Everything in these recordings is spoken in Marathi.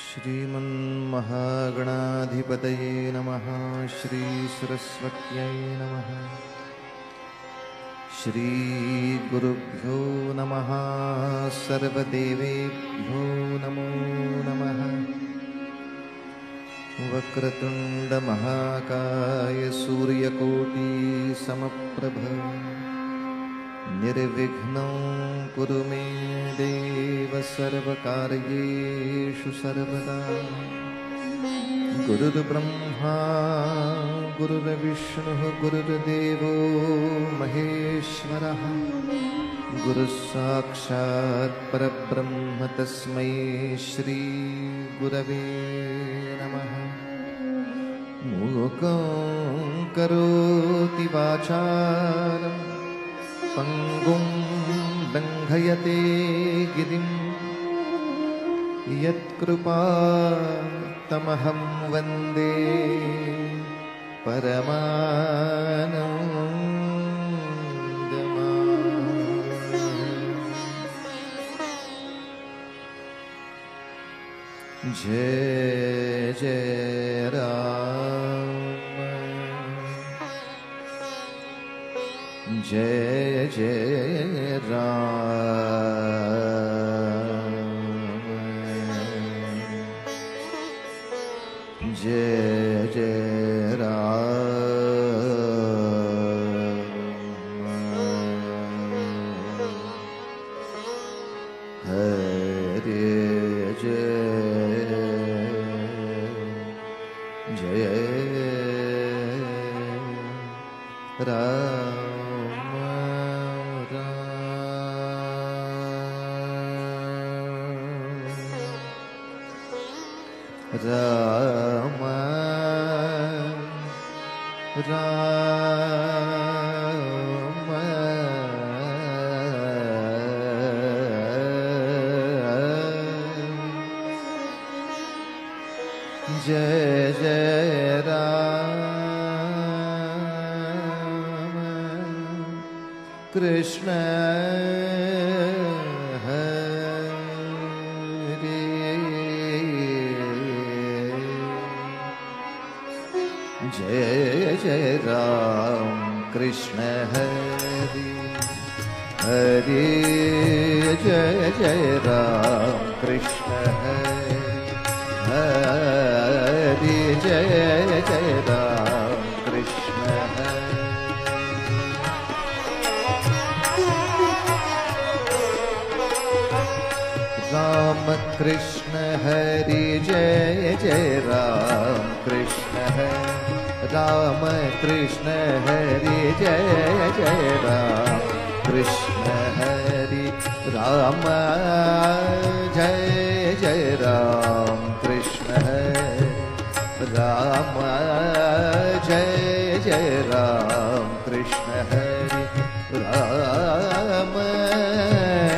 श्रीमन्महागणाधिपतये नमः। श्री सरस्वत्यै नमः। श्री गुरुभ्यो नमः। सर्वदेवेभ्यो नमो नमः। वक्रतुंड महाकाय सूर्यकोटि समप्रभ निर्विघ्नं कुरु मे देव सर्वकार्येषु सर्वदा। गुरुर्ब्रह्मा गुरुर्विष्णुः गुरुर्देवो महेश्वरः। गुरुस्साक्षात् परब्रह्म तस्मै श्री गुरवे नमः। मूकं करोति वाचालं पंगुं लंघयते गिरिं यत्कृपातमहं वन्दे परमानन्दमाम्। जय जय राम, जय जय राम, जय जय राम। हरे जय जय राम। राम राम जय जय राम। कृष्ण जय जय राम। कृष्ण हरि हरि जय जय राम। कृष्ण हरि जय जय राम। कृष्ण राम कृष्ण हरि जय जय राम। कृष्ण राम कृष्ण हरि जय जय राम। कृष्ण हरि राम जय जय राम। कृष्ण राम जय जय राम। कृष्ण हरि राम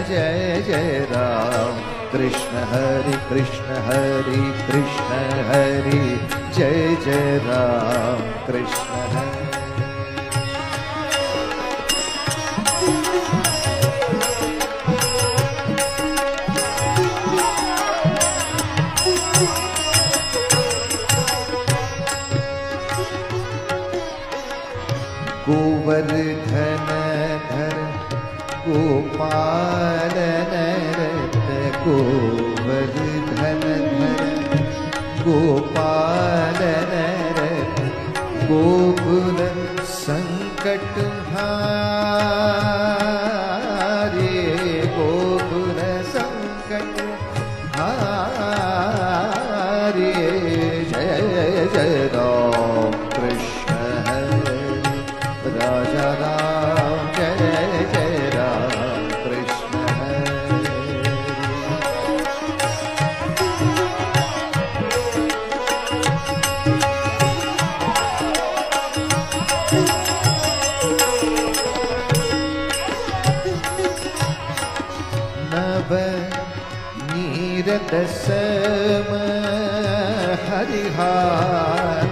जय जय राम। कृष्ण हरि कृष्ण हरि कृष्ण हरि जय जय राम। कृष्ण हरि गोवर्धन धर गोपाल नरत गोवर्धन धर गोपाल नरत गोकुल संकट हारे। गोकुल संकट हारे जय जय राम। कृष्ण राजा राम जय जय राम। कृष्ण नव नीरद सम हरिहा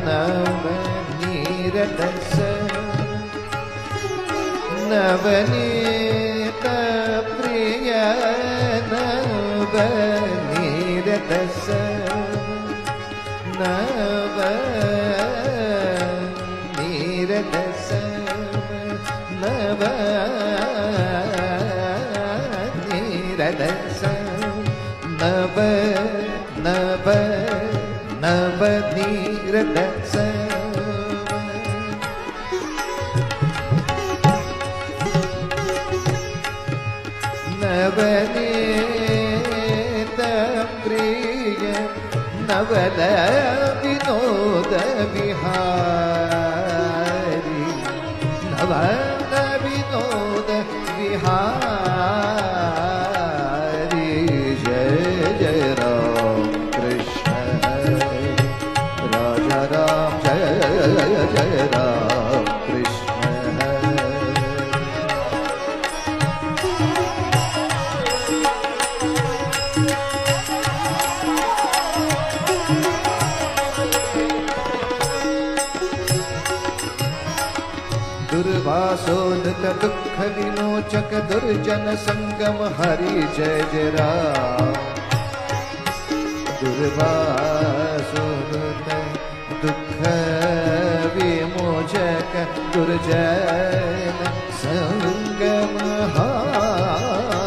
नव नीरद नवनीत प्रिय नवनीरदस नव नीरदस नव नव नव नीरदस नवनीत प्रिय नवल विनोद विहारी नवल विनोद विहारी जय जय राम कृष्ण राजा राम जय जय राम कृष्ण दुर्वासोदत दुख विमोचक दुर्जन संगम हरि जय जय राम दुर्वासोदत दुख विमोचक दुर्जन संगम हरि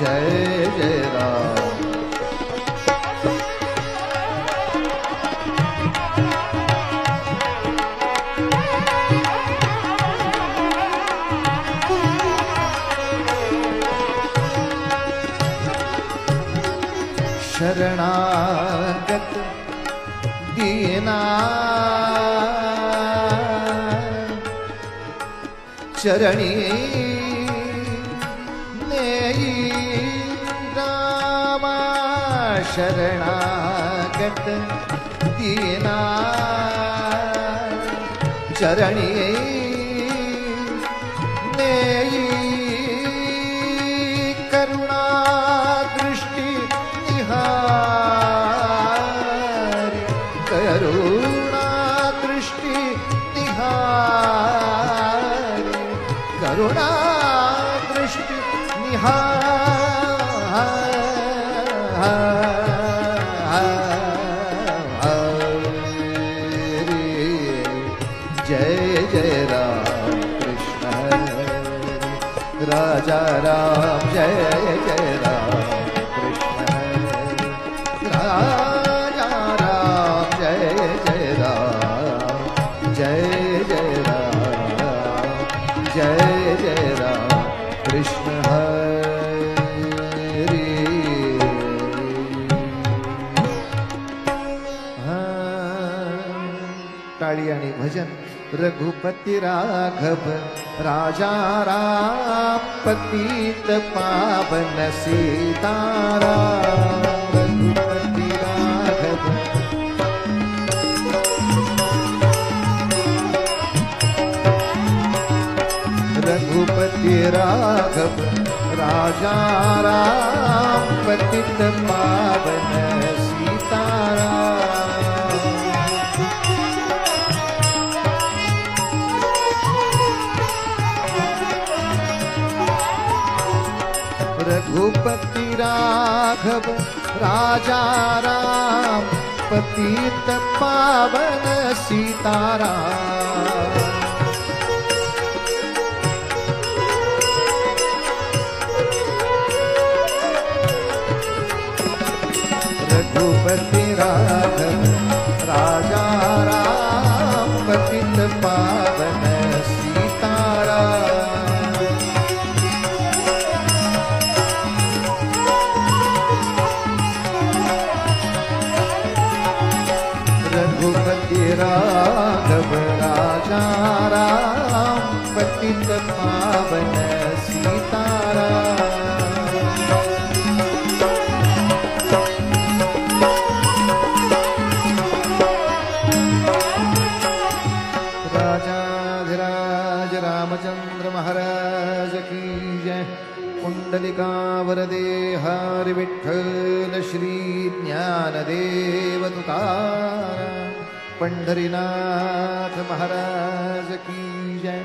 जय जय राम शरणागत दीना चरणी नेई रामा शरणागत दीना चरणी नेई करुणा दृष्टि करुणा दृष्टि निहारी करुणा दृष्टि निहारी जय जय राम कृष्ण राजा राम जय जय राम कृष्ण राजा राम जय जय राम जय जय राम जय जय राम कृष्ण हरि टाळी आणि भजन रघुपति राघव राजा राम पतित पावन सीताराम रघुपति राघव रघुपति राघव राजा राम पतित पावन सीताराम रघुपति राघव राजा राम पतित पावन सीताराम रघुपति राघव राजा राम पतित पावन सीताराम रघुपति राघव राजा राम पतित पावन सीताराम राजाधिराज रामचंद्र महाराज की जय कुंडलिका वरदे हरि विठ्ठल श्री ज्ञानदेव तुकाराम पंढरीनाथ महाराज की जय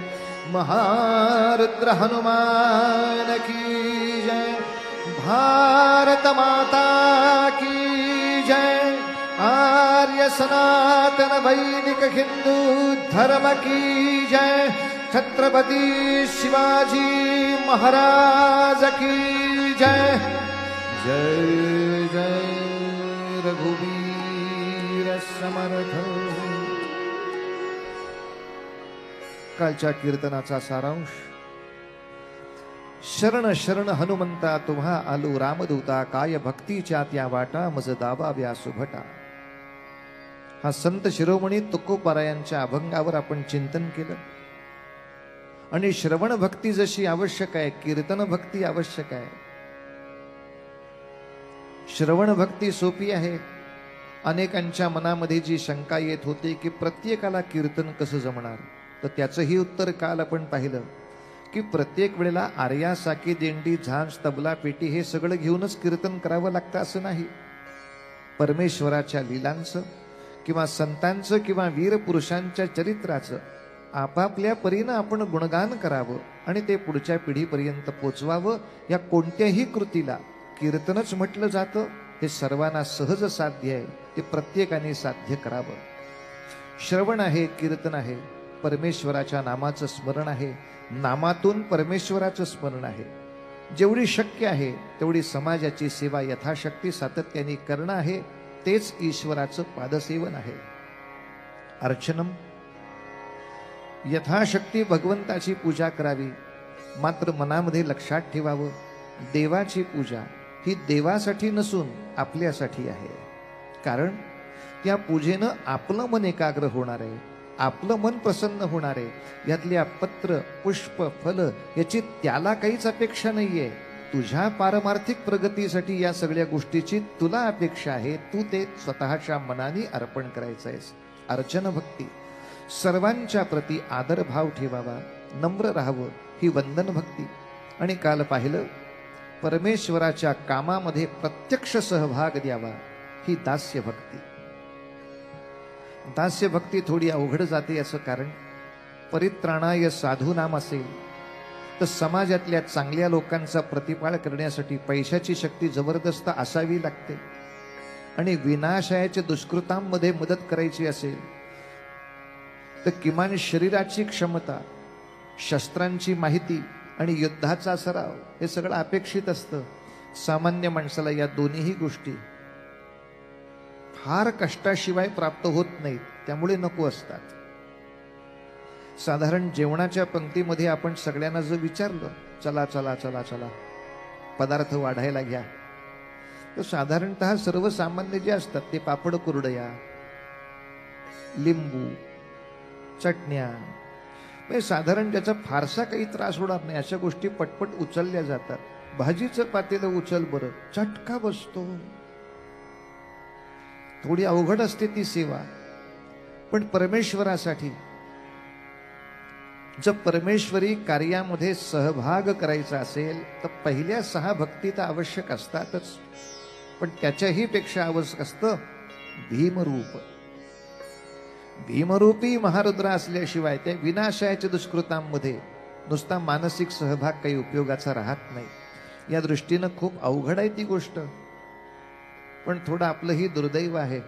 महारुद्र हनुमान की जय भारत माता की जय आर्य सनातन वैदिक हिंदू धर्म की जय छत्रपती शिवाजी महाराज की जय। जय जय रघुवीर समर्थ। कालच्या कीर्तनाचा सारांश। शरण शरण हनुमंता तुम्हा आलो रामदूता, काय भक्तीच्या त्या वाटा मज दाबाव्या सुभटा। हा संत शिरोमणी तुकोबारायांच्या अभंगावर आपण चिंतन केलं आणि श्रवण भक्ती जशी आवश्यक आहे, कीर्तन भक्ती आवश्यक आहे। श्रवण भक्ती सोपी आहे। अनेकांच्या मनामध्ये जी शंका येत होती की प्रत्येकाला कीर्तन कसं जमणार, तर त्याचंही उत्तर काल आपण पाहिलं की प्रत्येक वेळेला आर्या साकी दिंडी झांज तबला पेटी हे सगळं घेऊनच कीर्तन करावं लागतं असं नाही। परमेश्वराच्या लीलांचं किंवा संतांचं किंवा वीर पुरुषांच्या चरित्राचं आपापल्या परीनं आपण गुणगान करावं आणि ते पुढच्या पिढीपर्यंत पोचवावं। या कोणत्याही कृतीला कीर्तनच म्हटलं जातं। हे सर्वांना सहज साध्य आहे, ते प्रत्येकाने साध्य करावं। श्रवण आहे, कीर्तन आहे, परमेश्वराच्या नामाचं स्मरण आहे, नामातून परमेश्वराचं स्मरण आहे। जेवढी शक्य आहे तेवढी समाजाची सेवा यथाशक्ती सातत्याने करणं आहे, तेच ईश्वराचं पादसेवन आहे। अर्चनम, यथाशक्ती भगवंताची पूजा करावी, मात्र मनामध्ये लक्षात ठेवावं देवाची पूजा ही देवासाठी नसून आपल्यासाठी आहे। कारण त्या पूजेनं आपलं मन एकाग्र होणार आहे, आपलं मन प्रसन्न होणार आहे। यातल्या पत्र पुष्प फल याची त्याला काहीच अपेक्षा नाहीये। तुझ्या पारमार्थिक प्रगतीसाठी या सगळ्या गोष्टीची तुला अपेक्षा आहे, तू ते स्वतःच्या मनाने अर्पण करायचं आहेस। अर्चन भक्ती, सर्वांच्या प्रती आदर भाव ठेवावा, नम्र राहावं, ही वंदन भक्ती। आणि काल पाहिलं परमेश्वराच्या कामामध्ये प्रत्यक्ष सहभाग द्यावा, ही दास्य भक्ती। दास्य भक्ती थोडी अवघड जाते याचं कारण परित्राणाय साधू नाम असेल तर समाजातल्या चांगल्या लोकांचा प्रतिपाळ करण्यासाठी पैशाची शक्ती जबरदस्त असावी लागते आणि विनाशायाच्या दुष्कृतांमध्ये मदत करायची असेल तर किमान शरीराची क्षमता, शस्त्रांची माहिती आणि युद्धाचा सराव हे सगळं अपेक्षित असतं। सामान्य माणसाला या दोन्ही गोष्टी फार कष्टाशिवाय प्राप्त होत नाहीत, त्यामुळे नको असतात। साधारण जेवणाच्या पंक्तीमध्ये आपण सगळ्यांना जर विचारलं चला चला चला चला पदार्थ वाढायला घ्या, तर साधारणतः सर्वसामान्य जे असतात ते पापड कुरडया, लिंबू, चटण्या, म्हणजे साधारण ज्याचा फारसा काही त्रास होणार नाही अशा गोष्टी पटपट उचलल्या जातात। भाजीचं पातेलं उचल बरं, चटका बसतो। थोडी अवघड असते ती सेवा, पण परमेश्वरासाठी जर परमेश्वरी कार्यामध्ये सहभाग करायचा असेल तर पहिल्या 6 भक्ती तर आवश्यक असतातच, पण त्याच्याही पेक्षा आवश्यक असतं भीमरूप। भीमरूपी महारुद्र असल्याशिवाय त्या विनाशाच्या दुष्कृतांमध्ये नुसता मानसिक सहभाग काही उपयोगाचा राहत नाही। या दृष्टीनं खूप अवघड आहे ती गोष्ट, पण थोडं आपलंही दुर्दैव आहे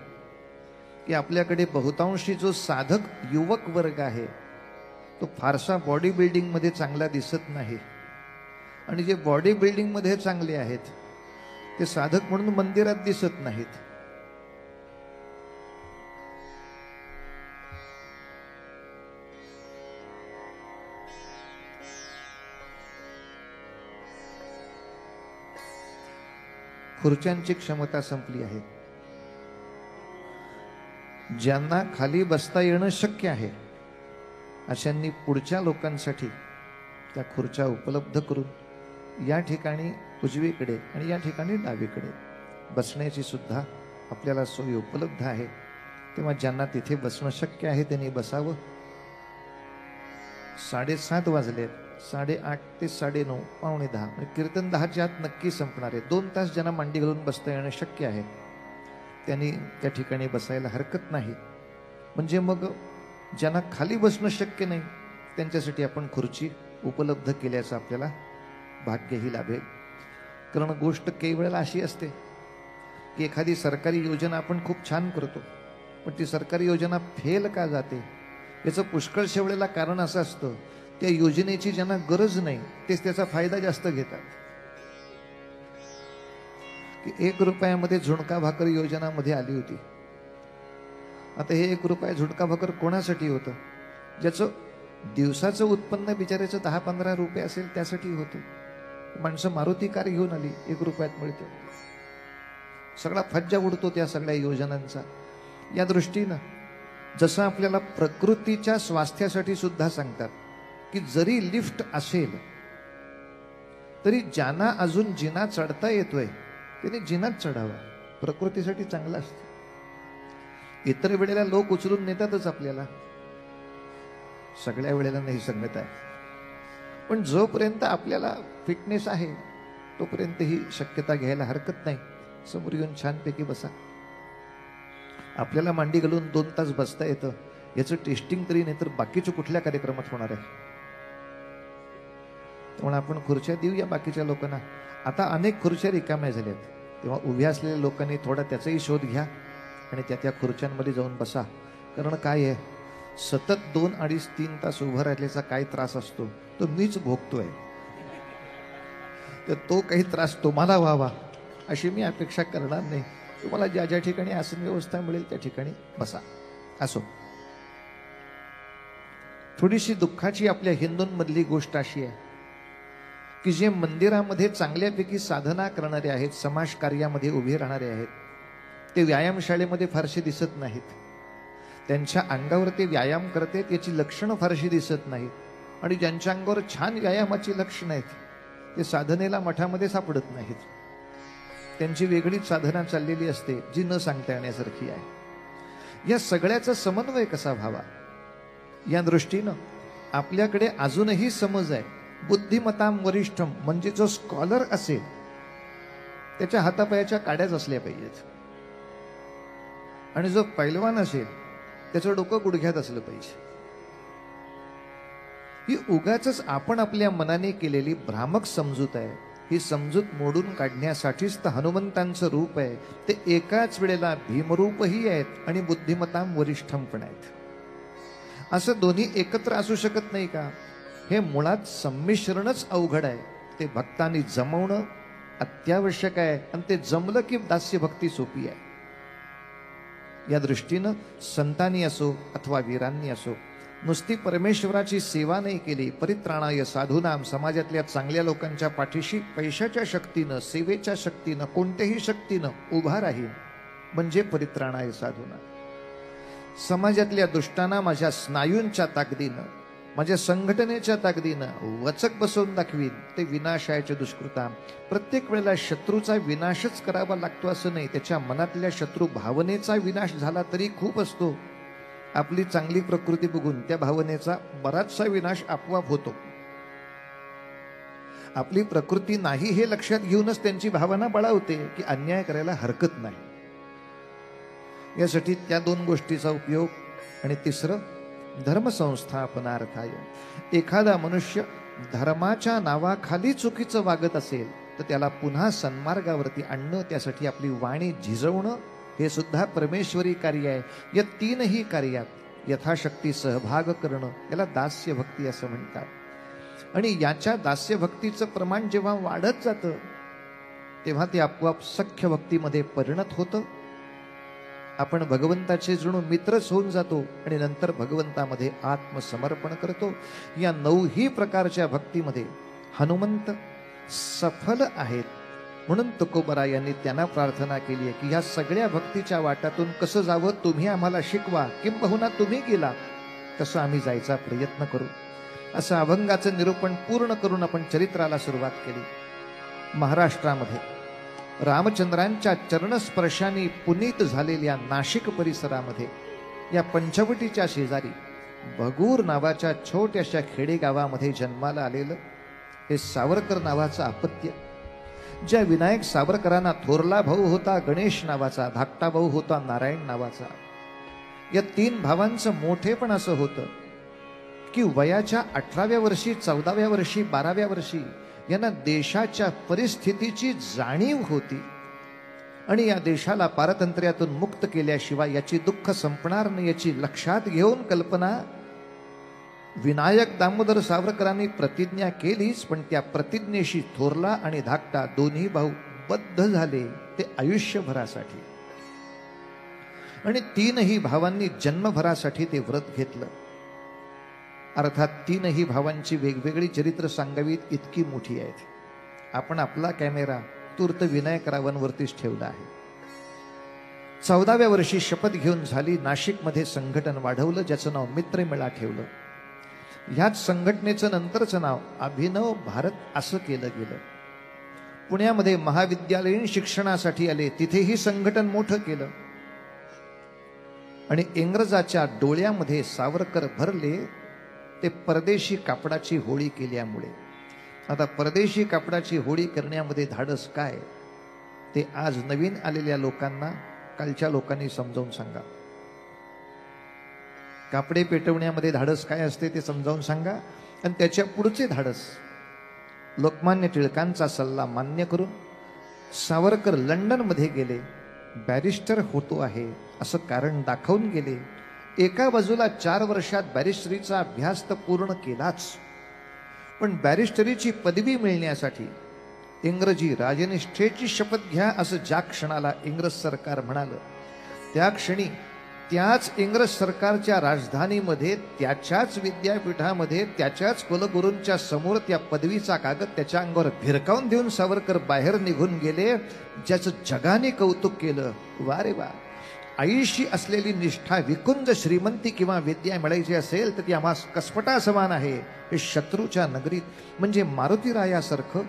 की आपल्याकडे बहुतांशी जो साधक युवक वर्ग आहे तो फारसा बॉडी बिल्डिंग मध्ये चांगला दिसत नाही, आणि जे बॉडी बिल्डिंग मध्ये चांगले आहेत ते साधक म्हणून मंदिरात दिसत नाहीत। खुर्च्यांची क्षमता संपली आहे। ज्यांना खाली बसता येणं शक्य आहे अशांनी पुढच्या लोकांसाठी त्या खुर्च्या उपलब्ध करून या ठिकाणी उजवीकडे आणि या ठिकाणी डावीकडे बसण्याची सुद्धा आपल्याला सोय उपलब्ध आहे। तेव्हा ज्यांना तिथे बसणं शक्य आहे त्यांनी बसावं। 7:30 वाजलेत, 8:30 ते 9:30 पावणे 10 म्हणजे कीर्तन 10च्या आत नक्की संपणार आहे। 2 तास ज्यांना मांडी घालून बसता येणं शक्य आहे त्यांनी त्या ठिकाणी बसायला हरकत नाही। म्हणजे मग ज्यांना खाली बसणं शक्य नाही त्यांच्यासाठी आपण खुर्ची उपलब्ध केल्याचं आपल्याला भाग्यही लाभेल। कारण गोष्ट काही वेळेला अशी असते की एखादी सरकारी योजना आपण खूप छान करतो, पण ती सरकारी योजना फेल का जाते याचं पुष्कळशा वेळेला कारण असं असतं त्या योजनेची ज्यांना गरज नाही तेच त्याचा फायदा जास्त घेतात. की 1 रुपयामध्ये झुणका भाकर योजना मध्ये आली होती. आता हे 1 रुपया झुणका भाकर कोणासाठी होतं? ज्याचं दिवसाचं उत्पन्न बिचारायचं 10-15 रुपये असेल त्यासाठी होतं. माणसं मारुती कार घेऊन आली, 1 रुपयात मिळते. सगळा फज्जा उडतो त्या सगळ्या योजनांचा. या दृष्टीनं जसं आपल्याला प्रकृतीच्या स्वास्थ्यासाठी सुद्धा सांगतात की जरी लिफ्ट असेल तरी ज्यांना अजून जिना चढता येतोय त्याने जिनाच चढावा. प्रकृतीसाठी चांगलं असतं. इतर वेळेला लोक उचलून नेतातच आपल्याला, सगळ्या वेळेला नाही सांगत आहे. पण जोपर्यंत आपल्याला फिटनेस आहे तोपर्यंत ही शक्यता घ्यायला हरकत नाही. समोर येऊन छानपैकी बसा. आपल्याला मांडी घालून 2 तास बसता येतं याचं टेस्टिंग तरी नाही तर बाकीच्या कुठल्या कार्यक्रमात होणार आहे? त्यामुळे आपण खुर्च्या देऊया बाकीच्या लोकांना. आता अनेक खुर्च्या रिकाम्या झाल्यात, तेव्हा उभ्या असलेल्या लोकांनी थोडा त्याचाही शोध घ्या आणि त्या खुर्च्यांमध्ये जाऊन बसा. कारण काय आहे, सतत 2, 2.5, 3 तास उभं राहिल्याचा काय त्रास असतो तो मीच भोगतोय. तर तो काही त्रास तुम्हाला व्हावा अशी मी अपेक्षा करणार नाही. तुम्हाला ज्या ज्या ठिकाणी आसन व्यवस्था मिळेल त्या ठिकाणी बसा. असो, थोडीशी दुःखाची आपल्या हिंदूंमधली गोष्ट अशी आहे की जे मंदिरामध्ये चांगल्यापैकी साधना करणारे आहेत, समाज कार्यामध्ये उभे राहणारे आहेत, ते व्यायामशाळेमध्ये फारसे दिसत नाहीत. त्यांच्या अंगावर ते व्यायाम करतात याची लक्षणं फारशी दिसत नाहीत. आणि ज्यांच्या अंगावर छान व्यायामाची लक्षणं आहेत ते साधनेला मठामध्ये सापडत नाहीत. त्यांची वेगळीच साधना चाललेली असते जी न सांगता येण्यासारखी आहे. या सगळ्याचा समन्वय कसा व्हावा या दृष्टीनं आपल्याकडे अजूनही समज आहे. बुद्धिमताम वरिष्ठम म्हणजे जो स्कॉलर असेल त्याच्या हातापायाच्या काड्याच असल्या पाहिजेत. आणि जो पैलवान असेल त्याचं डोकं गुडघ्यात असलं पाहिजे. ही उगाच आपण आपल्या मनाने केलेली भ्रामक समजूत आहे. ही समजूत मोडून काढण्यासाठीच तर हनुमंतांचं रूप आहे. ते एकाच वेळेला भीमरूपही आहेत आणि बुद्धिमताम वरिष्ठम पण आहेत. असं दोन्ही एकत्र असू शकत नाही का? हे मुळात संमिश्रणच अवघड आहे. ते भक्तांनी जमवणं अत्यावश्यक आहे आणि ते जमलं की दास्य भक्ती सोपी आहे. या दृष्टीनं संतांनी असो अथवा वीरांनी असो नुसती परमेश्वराची सेवा नाही केली, परित्राणाय साधूनाम, समाजातल्या चांगल्या लोकांच्या पाठीशी पैशाच्या शक्तीनं, सेवेच्या शक्तीनं, कोणत्याही शक्तीनं उभा राहील म्हणजे परित्राणाय साधूनाम. समाजातल्या दुष्टांना माझ्या स्नायूंच्या ताकदीनं, माझ्या संघटनेच्या ताकदीनं वचक बसवून दाखवीन. ते विनाशायचे दुष्कृताम. प्रत्येक वेळेला शत्रूचा विनाशच करावा लागतो असं नाही. त्याच्या मनातल्या शत्रू भावनेचा विनाश झाला तरी खूप असतो. आपली चांगली प्रकृती बघून त्या भावनेचा बराचसा विनाश आपोआप होतो. आपली प्रकृती नाही हे लक्षात घेऊनच त्यांची भावना बळावते की अन्याय करायला हरकत नाही. यासाठी त्या 2 गोष्टीचा उपयोग. आणि तिसरं धर्मसंस्थापनार्थाय. एखादा मनुष्य धर्माच्या नावाखाली चुकीचं वागत असेल तर त्याला पुन्हा सन्मार्गावरती आणणं, त्यासाठी आपली वाणी झिजवणं हे सुद्धा परमेश्वरी कार्य आहे. या 3ही कार्यात यथाशक्ती सहभाग करणं याला दास्य भक्ती असं म्हणतात. आणि याच्या दास्य भक्तीचं प्रमाण जेव्हा वाढत जातं तेव्हा ते आपोआप सख्य भक्तीमध्ये परिणत होतं. आपण भगवंताचे जणू मित्रच होऊन जातो आणि नंतर भगवंतामध्ये आत्मसमर्पण करतो. या 9ही प्रकारच्या भक्तीमध्ये हनुमंत सफल आहेत. म्हणून तुकोबरा यांनी त्यांना प्रार्थना केली आहे की ह्या सगळ्या भक्तीच्या वाटातून कसं जावं तुम्ही आम्हाला शिकवा, किंबहुना तुम्ही गेला तसं आम्ही जायचा प्रयत्न करू. असं अभंगाचं निरूपण पूर्ण करून आपण चरित्राला सुरुवात केली. महाराष्ट्रामध्ये रामचंद्रांच्या चरणस्पर्शाने पुनीत झालेल्या नाशिक परिसरामध्ये या पंचवटीच्या शेजारी भगूर नावाच्या छोट्याशा खेडेगावामध्ये जन्माला आलेलं हे सावरकर नावाचं अपत्य, ज्या विनायक सावरकरांना थोरला भाऊ होता गणेश नावाचा, धाकटा भाऊ होता नारायण नावाचा. या 3 भावांचं मोठेपण असं होतं की वयाच्या 18व्या वर्षी, 14व्या वर्षी, 12व्या वर्षी यांना देशाच्या परिस्थितीची जाणीव होती आणि या देशाला पारतंत्र्यातून मुक्त केल्याशिवाय याची दुःख संपणार नाही याची लक्षात घेऊन कल्पना विनायक दामोदर सावरकरांनी प्रतिज्ञा केलीच, पण त्या प्रतिज्ञेशी थोरला आणि धाकटा दोन्ही भाऊ बद्ध झाले ते आयुष्यभरासाठी. आणि तीनही भावांनी जन्मभरासाठी ते व्रत घेतलं. अर्थात तीनही भावांची वेगवेगळी चरित्र सांगावीत इतकी मोठी आहेत. आपण आपला कॅमेरा तूर्त विनायक रावणवरतीच ठेवला आहे. 14व्या वर्षी शपथ घेऊन झाली. नाशिकमध्ये संघटन वाढवलं, ज्याचं नाव मित्रमेळा ठेवलं. ह्याच संघटनेचं नंतरचं नाव अभिनव भारत असं केलं गेलं. पुण्यामध्ये महाविद्यालयीन शिक्षणासाठी आले, तिथेही संघटन मोठं केलं. आणि इंग्रजाच्या डोळ्यामध्ये सावरकर भरले ते परदेशी कापडाची होळी केल्यामुळे. आता परदेशी कापडाची होळी करण्यामध्ये धाडस काय ते आज नवीन आलेल्या लोकांना, कालच्या लोकांनी समजावून सांगा. कापडे पेटवण्यामध्ये धाडस काय असते ते समजावून सांगा. आणि त्याच्या पुढचे धाडस. लोकमान्य टिळकांचा सल्ला मान्य करून सावरकर लंडनमध्ये गेले. बॅरिस्टर होतो आहे असं कारण दाखवून गेले. एका बाजूला 4 वर्षात बॅरिस्टरीचा अभ्यास तर पूर्ण केलाच, पण बॅरिस्टरीची पदवी मिळण्यासाठी इंग्रजी राजनिष्ठेची शपथ घ्या असं ज्या क्षणाला इंग्रज सरकार म्हणालं, त्या क्षणी त्याच इंग्रज सरकारच्या राजधानीमध्ये, त्याच्याच विद्यापीठामध्ये, त्याच्याच कुलगुरूंच्या समोर त्या पदवीचा कागद त्याच्या अंगावर भिरकावून देऊन सावरकर बाहेर निघून गेले. ज्याचं जगाने कौतुक केलं. वा रे वा, आईशी असलेली निष्ठा विकुंज श्रीमंती किंवा विद्या मिळायची असेल तर ती आम्हा कसपटा समान आहे. हे शत्रूच्या नगरीत म्हणजे मारुतीरायासारखं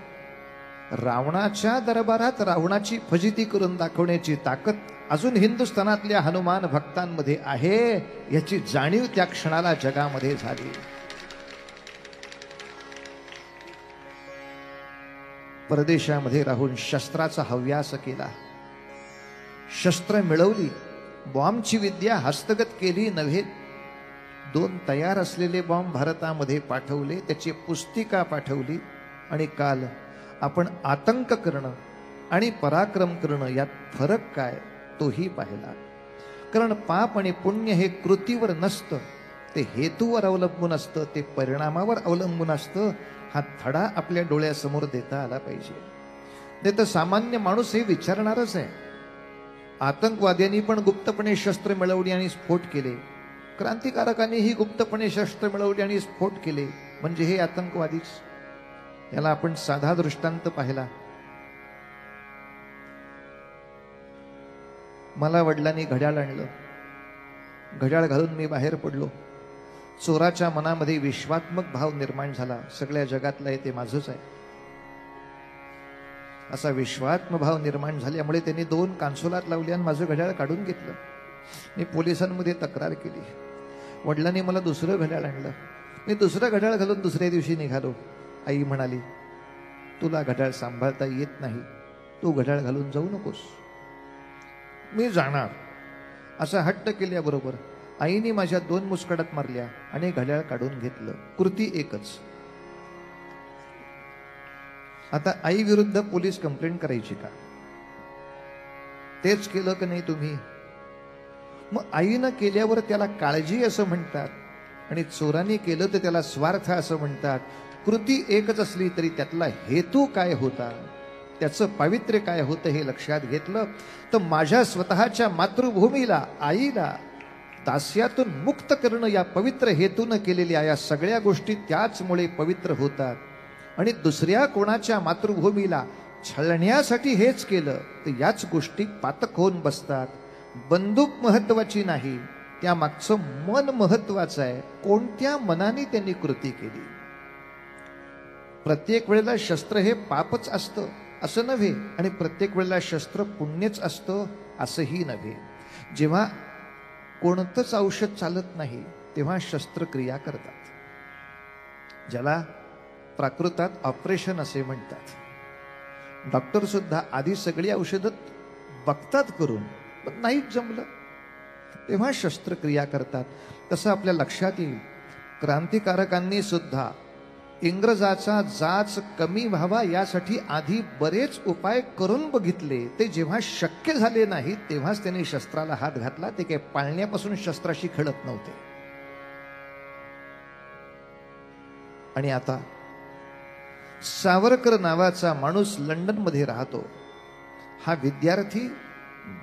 रावणाच्या दरबारात रावणाची फजिती करून दाखवण्याची ताकद अजून हिंदुस्थानातल्या हनुमान भक्तांमध्ये आहे, याची जाणीव त्या क्षणाला जगामध्ये झाली. परदेशामध्ये राहून शस्त्राचा हव्यास केला, शस्त्र मिळवली, बॉम्बची विद्या हस्तगत केली नव्हे, 2 तयार असलेले बॉम्ब भारतामध्ये पाठवले, त्याची पुस्तिका पाठवली. आणि काल आपण आतंक करणं आणि पराक्रम करणं यात फरक काय तोही पाहिला. कारण पाप आणि पुण्य हे कृतीवर नसतं, ते हेतूवर अवलंबून असतं, ते परिणामावर अवलंबून असतं. हा धडा आपल्या डोळ्यासमोर देता आला पाहिजे. नाही तर सामान्य माणूस हे विचारणारच आहे. आतंकवाद्यांनी पण गुप्तपणे शस्त्र मिळवली आणि स्फोट केले, क्रांतिकारकांनीही गुप्तपणे शस्त्र मिळवली आणि स्फोट केले, म्हणजे हे आतंकवादीच. याला आपण साधा दृष्टांत पाहिला. मला वडिलांनी घड्याळ आणलं, घड्याळ घालून मी बाहेर पडलो. चोराच्या मनामध्ये विश्वात्मक भाव निर्माण झाला, सगळ्या जगातलं आहे ते माझंच आहे, असा विश्वात्म भाव निर्माण झाल्यामुळे त्यांनी 2 कान्सोलात लावली आणि माझं घड्याळ काढून घेतलं. मी पोलिसांमध्ये तक्रार केली. वडिलांनी मला दुसरं घड्याळ आणलं. मी दुसरं घड्याळ घालून दुसऱ्या दिवशी निघालो. आई म्हणाली, तुला घड्याळ सांभाळता येत नाही, तू घड्याळ घालून जाऊ नकोस. मी जाणार असा हट्ट केल्याबरोबर आईने माझ्या 2 मुस्कडात मारल्या आणि घड्याळ काढून घेतलं. कृती एकच. आता आई विरुद्ध पोलीस कंप्लेंट करायची का? तेच केलं का नाही तुम्ही? मग आईनं केल्यावर त्याला काळजी असं म्हणतात आणि चोरांनी केलं तर त्याला स्वार्थ असं म्हणतात. कृती एकच असली तरी त्यातला हेतू काय होता, त्याचं पावित्र्य काय होतं हे लक्षात घेतलं तर माझ्या स्वतःच्या मातृभूमीला, आईला दास्यातून मुक्त करणं या पवित्र हेतून केलेल्या या सगळ्या गोष्टी त्याचमुळे पवित्र होतात. आणि दुसऱ्या कोणाच्या मातृभूमीला छळण्यासाठी हेच केलं तर याच गोष्टी पातक होऊन बसतात. बंदूक महत्वाची नाही, त्या मागचं मन महत्वाचं आहे. कोणत्या मनाने त्यांनी कृती केली. प्रत्येक वेळेला शस्त्र हे पापच असतं असं नव्हे, आणि प्रत्येक वेळेला शस्त्र पुण्यच असतं असंही नव्हे. जेव्हा कोणतंच औषध चालत नाही तेव्हा शस्त्रक्रिया करतात, ज्याला प्राकृतात ऑपरेशन असे म्हणतात. डॉक्टर सुद्धा आधी सगळी औषधं बघतात करून, पण नाहीच जमलं तेव्हा शस्त्रक्रिया करतात. तसं आपल्या लक्षात येईल, क्रांतिकारकांनी सुद्धा इंग्रजाचा जाच कमी व्हावा यासाठी आधी बरेच उपाय करून बघितले. ते जेव्हा शक्य झाले नाही तेव्हाच त्यांनी शस्त्राला हात घातला. ते काही पाळण्यापासून शस्त्राशी खेळत नव्हते. आणि आता सावरकर नावाचा माणूस लंडनमध्ये राहतो. हा विद्यार्थी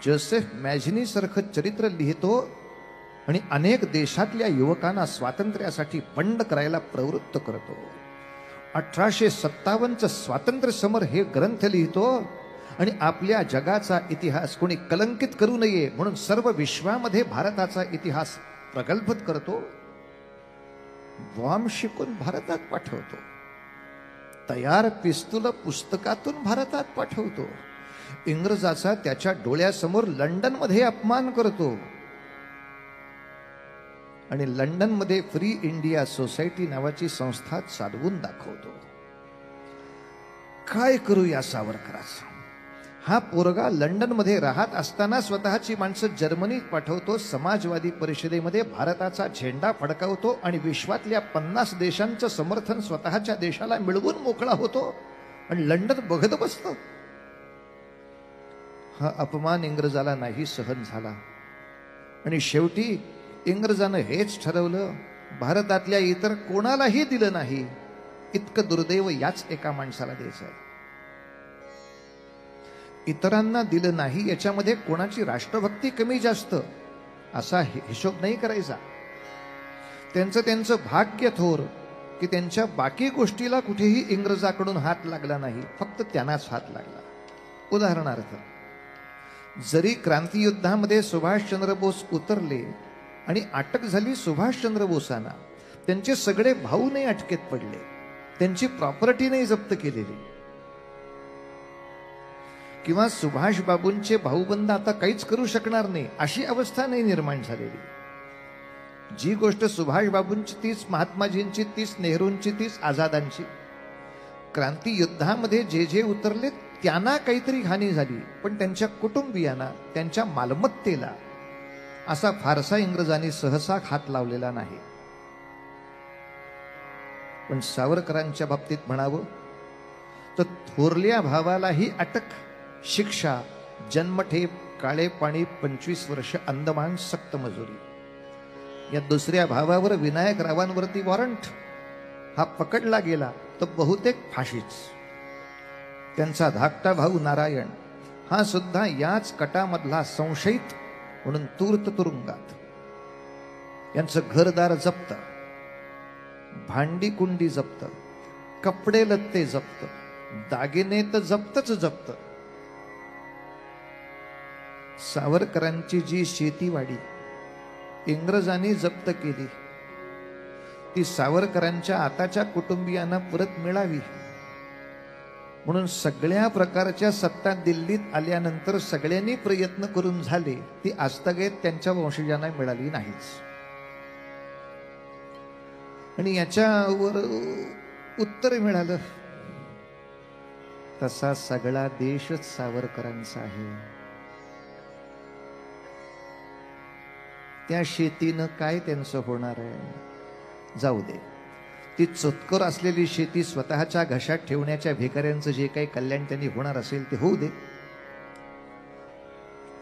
जोसेफ मॅझनी सारखं चरित्र लिहितो आणि अनेक देशातल्या युवकांना स्वातंत्र्यासाठी बंड करायला प्रवृत्त करतो. 1857चं स्वातंत्र्य समर हे ग्रंथ लिहितो आणि आपल्या जगाचा इतिहास कोणी कलंकित करू नये म्हणून सर्व विश्वामध्ये भारताचा इतिहास प्रगल्भित करतो. बॉम्ब शिकून भारतात पाठवतो. तयार पिस्तूल पुस्तकातून भारतात पाठवतो. इंग्रजाचा त्याच्या डोळ्यासमोर लंडनमध्ये अपमान करतो आणि लंडनमध्ये फ्री इंडिया सोसायटी नावाची संस्था चालवून दाखवतो. काय करू या सावरकराचं? हा पोरगा लंडनमध्ये राहत असताना स्वतःची माणसं जर्मनीत पाठवतो. समाजवादी परिषदेमध्ये भारताचा झेंडा फडकावतो आणि विश्वातल्या 50 देशांचं समर्थन स्वतःच्या देशाला मिळवून मोकळा होतो आणि लंडन बघत बसतो. हा अपमान इंग्रजाला नाही सहन झाला आणि शेवटी इंग्रजानं हेच ठरवलं, भारतातल्या इतर कोणालाही दिलं नाही, इतकं दुर्दैव याच एका माणसाला द्यायचं. इतरांना दिलं नाही याच्यामध्ये कोणाची राष्ट्रभक्ती कमी जास्त असा हिशोब नाही करायचा. त्यांचं भाग्य थोर की त्यांच्या बाकी गोष्टीला कुठेही इंग्रजाकडून हात लागला नाही, फक्त त्यांनाच हात लागला. उदाहरणार्थ, जरी क्रांतियुद्धामध्ये सुभाषचंद्र बोस उतरले आणि अटक झाली सुभाषचंद्र बोसांना, त्यांचे सगळे भाऊ नाही अटकेत पडले, त्यांची प्रॉपर्टी नाही जप्त केलेली, किंवा सुभाष बाबूंचे भाऊबंद आता काहीच करू शकणार नाही अशी अवस्था नाही निर्माण झालेली. जी गोष्ट सुभाष बाबूंची तीच, महात्माजींची तीच, नेहरूंची तीच, आझादांची. क्रांती युद्धामध्ये जे जे उतरले त्यांना काहीतरी हानी झाली, पण त्यांच्या कुटुंबियांना, त्यांच्या मालमत्तेला असा फारसा इंग्रजांनी सहसा हात लावलेला नाही. पण सावरकरांच्या बाबतीत म्हणावं तर थोरल्या भावालाही अटक, शिक्षा, जन्मठेप, काळे पाणी, 25 वर्ष अंदमान सक्त मजुरी. या दुसऱ्या भावावर विनायकरावांवरती वॉरंट. हा पकडला गेला तर बहुतेक फाशीच. त्यांचा धाकटा भाऊ नारायण हा सुद्धा याच कटामधला संशयित म्हणून तूर्त तुरुंगात. यांचं घरदार जप्त, भांडी कुंडी जप्त, कपडे लत्ते जप्त, दागिने तर जप्तच जप्त. सावरकरांची जी शेतीवाडी इंग्रजांनी जप्त केली ती सावरकरांच्या आताच्या कुटुंबियांना परत मिळावी म्हणून सगळ्या प्रकारच्या सत्ता दिल्लीत आल्यानंतर सगळ्यांनी प्रयत्न करून झाले, ती आजतागत त्यांच्या वंशजांना मिळाली नाहीच. आणि याच्यावर उत्तर मिळालं, तसा सगळा देशच सावरकरांचा आहे. त्या शेतीनं काय त्यांचं होणार आहे? जाऊ दे, ती चुतकर असलेली शेती स्वतःच्या घशात ठेवण्याच्या भिकाऱ्यांचं जे काही कल्याण त्यांनी होणार असेल ते होऊ दे.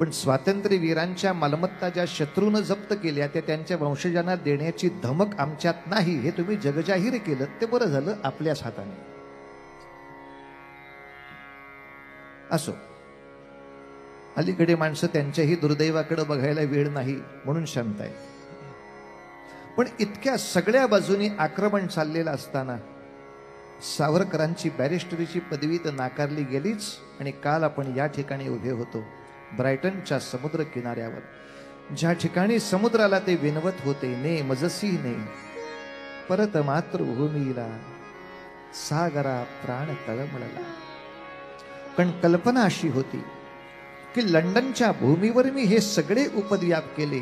पण स्वातंत्र्यवीरांच्या मालमत्ता ज्या शत्रूनं जप्त केल्या त्या त्यांच्या वंशजांना देण्याची धमक आमच्यात नाही हे तुम्ही जगजाहीर केलं, ते बरं झालं आपल्याच हाताने. असो, अलीकडे माणसं त्यांच्याही दुर्दैवाकडे बघायला वेळ नाही म्हणून शांत आहे. पण इतक्या सगळ्या बाजूनी आक्रमण चाललेलं असताना सावरकरांची बॅरिस्टरीची पदवी तर नाकारली गेलीच. आणि काल आपण या ठिकाणी उभे होतो ब्रायटनच्या समुद्र किनाऱ्यावर, ज्या ठिकाणी समुद्राला ते विनवत होते, ने मजसी ने परत मातृभूमीला सागरा प्राण तळमळला. पण कल्पना अशी होती की लंडनच्या भूमीवर मी हे सगळे उपद्व्याप केले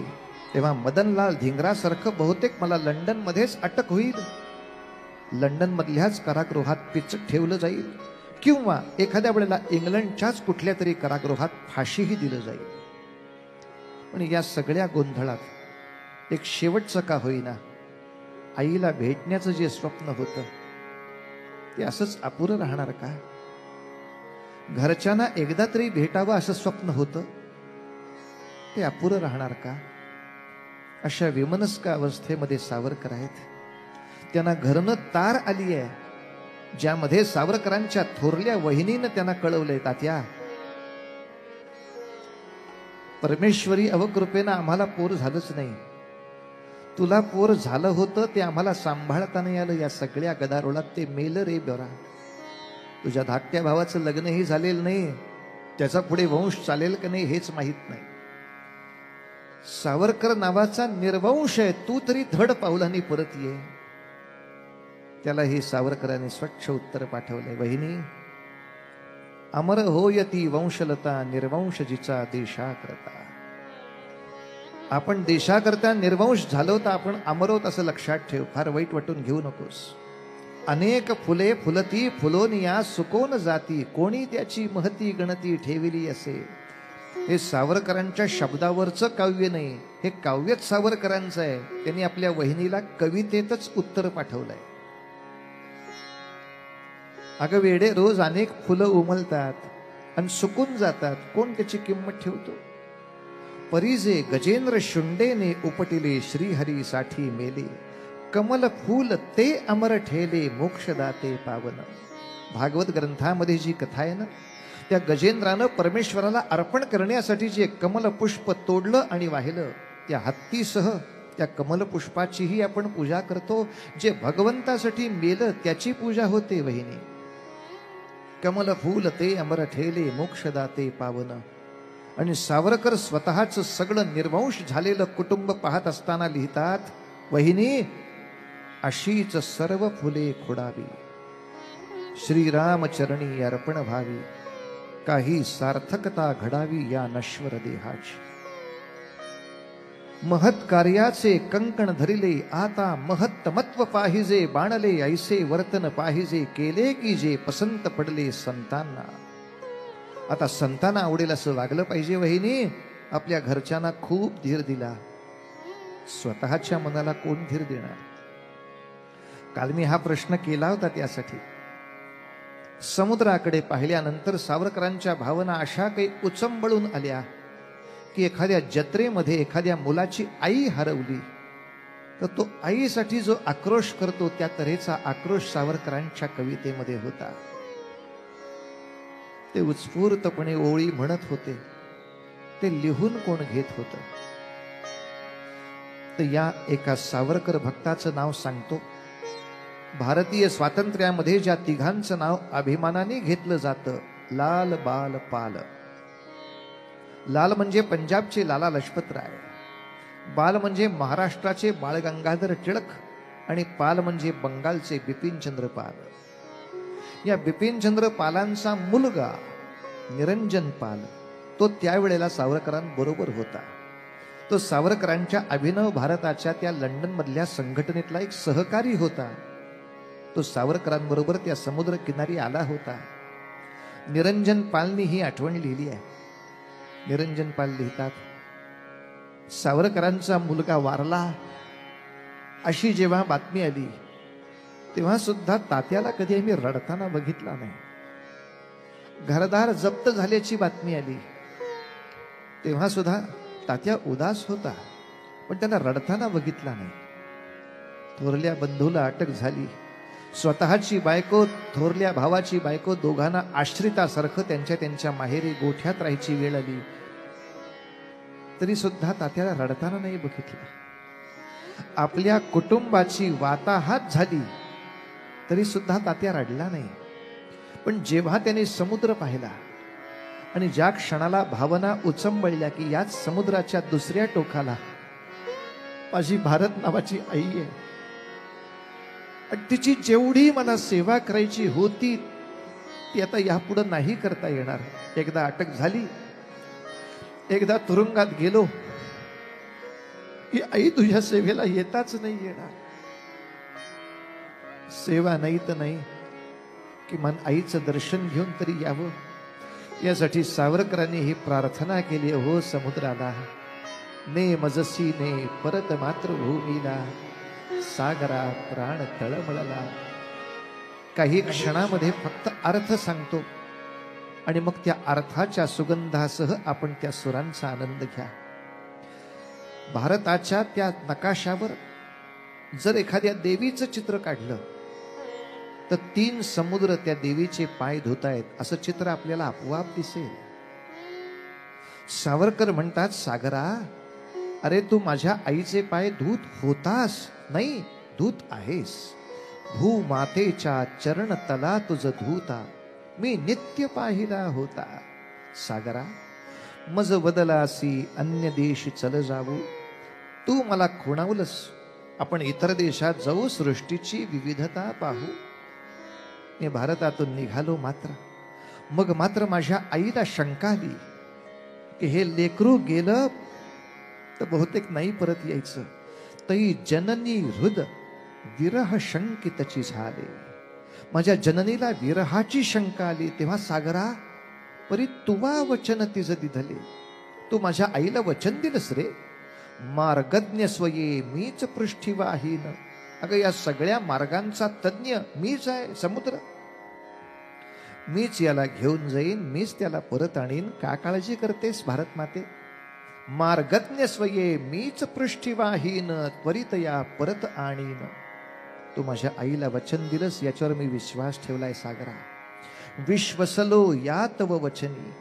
तेव्हा मदनलाल धिंगरासारखं बहुतेक मला लंडन मध्येच अटक होईल, लंडन मधल्याच कारागृहात पिचट ठेवलं जाईल, किंवा एखाद्या वेळेला इंग्लंडच्याच कुठल्या तरी कारागृहात फाशीही दिलं जाईल. पण या सगळ्या गोंधळात एक शेवटचं का होईना आईला भेटण्याचं जे स्वप्न होतं ते असंच अपुरं राहणार का? घरच्यांना एकदा तरी भेटावं असं स्वप्न होतं, ते अपुरं राहणार का? अशा विमनस्क अवस्थेमध्ये सावरकर आहेत. त्यांना घरनं तार आली आहे, ज्यामध्ये सावरकरांच्या थोरल्या वहिनीनं त्यांना कळवलंय, तात्या परमेश्वरी अवकृपेनं आम्हाला पोर झालंच नाही, तुला पोर झालं होतं ते आम्हाला सांभाळता नाही आलं, या सगळ्या गदारोळात ते मेलं रे बरा. तुझ्या धाकट्या भावाचं लग्नही झालेलं नाही, त्याचा पुढे वंश चालेल का नाही हेच माहित नाही. सावरकर नावाचा निर्वंश आहे, तू तरी धड पावलांनी परत ये. त्याला हे सावरकरांनी स्वच्छ उत्तर पाठवलंय, वहिनी अमर होयती वंशलता निर्वंश जिचा देशा करता. आपण देशाकरता निर्वंश झालो तर आपण अमरोत असं लक्षात ठेव, फार वाईट वाटून घेऊ नकोस. अनेक फुले फुलती फुलोनिया सुकोन जाती, कोणी त्याची महती गणती ठेविली असे. हे सावरकरांच्या शब्दावरचं काव्य नाही, हे काव्यच सावरकरांचं आहे. त्यांनी आपल्या वहिनीला कवितेतच उत्तर पाठवलंय. अगं वेडे, रोज अनेक फुलं उमलतात आणि सुकून जातात, कोण त्याची किंमत ठेवतो. परिजे गजेंद्र शुंडेने उपटिले श्रीहरीसाठी मेले, कमल फूल ते अमर ठेले मोक्षदाते पावन. भागवत ग्रंथामध्ये जी कथा आहे ना, त्या गजेंद्रानं परमेश्वराला अर्पण करण्यासाठी जे कमल पुष्प तोडलं आणि वाहिलं, त्या हत्तीसह त्या कमल पुष्पाचीही आपण पूजा करतो. जे भगवंतासाठी मेलं त्याची पूजा होते वहिनी. कमल फूल ते अमर ठेले मोक्षदाते पावन. आणि सावरकर स्वतःच सगळं निर्वंश झालेलं कुटुंब पाहत असताना लिहितात, वहिनी अशीच सर्व फुले खोडावी, श्रीरामचरणी अर्पण व्हावी, काही सार्थकता घडावी या नश्वर देहाची. महत् कार्याचे कंकण धरिले आता महत्तमत्व पाहिजे, बाणले ऐसे वर्तन पाहिजे, केले की जे पसंत पडले संतांना. आता संतांना आवडेल असं वागलं पाहिजे वहिनी. आपल्या घरच्यांना खूप धीर दिला, स्वतःच्या मनाला कोण धीर देणार. काल मी हा प्रश्न केला होता त्यासाठी. समुद्राकडे पाहिल्यानंतर सावरकरांच्या भावना अशा काही उचंबळून आल्या की एखाद्या जत्रेमध्ये एखाद्या मुलाची आई हरवली तर तो आईसाठी जो आक्रोश करतो त्या तऱ्हेचा आक्रोश सावरकरांच्या कवितेमध्ये होता. ते उत्स्फूर्तपणे ओळी म्हणत होते, ते लिहून कोण घेत होतं. तर या एका सावरकर भक्ताचं नाव सांगतो. भारतीय स्वातंत्र्यामध्ये ज्या तिघांचं नाव अभिमानाने घेतलं जातं, लाल बाल पाल. लाल म्हणजे पंजाबचे लाला लजपत राय, बाल म्हणजे महाराष्ट्राचे बाळ गंगाधर टिळक आणि पाल म्हणजे बंगालचे बिपिनचंद्र पाल. या बिपिनचंद्र पालांचा मुलगा निरंजन पाल तो त्यावेळेला सावरकरांबरोबर होता. तो सावरकरांच्या अभिनव भारताच्या त्या लंडन मधल्या संघटनेतला एक सहकारी होता. तो सावरकरांबरोबर त्या समुद्र किनारी आला होता. निरंजन पालनी ही आठवण लिहिली आहे. निरंजन पाल लिहितात, सावरकरांचा मुलगा वारला अशी जेव्हा बातमी आली तेव्हा सुद्धा तात्याला कधी आम्ही रडताना बघितला नाही. घरदार जप्त झाल्याची बातमी आली तेव्हा सुद्धा तात्या उदास होता, पण त्यांना रडताना बघितला नाही. थोरल्या बंधूला अटक झाली, स्वतःची बायको थोरल्या भावाची बायको दोघांना आश्रितासारखं त्यांच्या माहेरी गोठ्यात राहायची वेळ आली, तरी सुद्धा तात्याला रडताना नाही बघितलं. आपल्या कुटुंबाची वाताहात झाली तरी सुद्धा तात्या रडला नाही. पण जेव्हा त्याने समुद्र पाहिला आणि ज्या क्षणाला भावना उचंबळल्या की याच समुद्राच्या दुसऱ्या टोकाला माझी भारत नावाची आई आहे आणि तिची जेवढी मला सेवा करायची होती ती आता यापुढे नाही करता येणार. एकदा अटक झाली, एकदा तुरुंगात गेलो की आई तुझ्या सेवेला येताच नाही येणार. सेवा नाही तर नाही, किमान आईचं दर्शन घेऊन तरी यावं, यासाठी सावरकरांनी ही प्रार्थना केली. हो समुद्राला ने मजसी ने परत मातृभूमीला, सागरा प्राण तळमळला. काही क्षणामध्ये फक्त अर्थ सांगतो आणि मग त्या अर्थाच्या सुगंधासह आपण त्या सुरांचा आनंद घ्या. भारताच्या त्या नकाशावर जर एखाद्या देवीचं चित्र काढलं तर 3 समुद्र त्या देवीचे पाय धुतायत असं चित्र आपल्याला आपोआप दिसेल. सावरकर म्हणतात, सागरा, अरे तू माझ्या आईचे पाय धूत होतास, नाही धूत आहेस. भूमातेच्या चरण तला तुझ धूता, मी नित्य पाहिला होता. सागरा, मज बदलासी अन्य देश चल जाऊ, तू मला खुणावलंस, आपण इतर देशात जाऊ, सृष्टीची विविधता पाहू. मी भारतातून निघालो, मग मात्र माझ्या आईला शंका आली की हे लेकरू गेलं तर बहुतेक नाही परत यायचं. तई जननी हृद विरह शंकितची झाले. माझ्या जननीला विरहाची शंका आली. तेव्हा सागरा, परी तुवा वचन तिज दिधले, तू माझ्या आईला वचन दिलंस रे. मार्गज्ञ स्वये मीच पृष्ठीवाहीन, अगं या सगळ्या मार्गांचा तज्ञ मीच आहे, समुद्र. मीच याला घेऊन जाईन, मीच त्याला परत आणीन. का काळजी करतेस भारत माते? मार्गज्ञ स्वये मीच पृष्ठीवाहीन, त्वरित या परत आणीन. तू माझ्या आईला वचन दिलंस, याच्यावर मी विश्वास ठेवलाय सागरा. विश्वसलो या तव वचनी,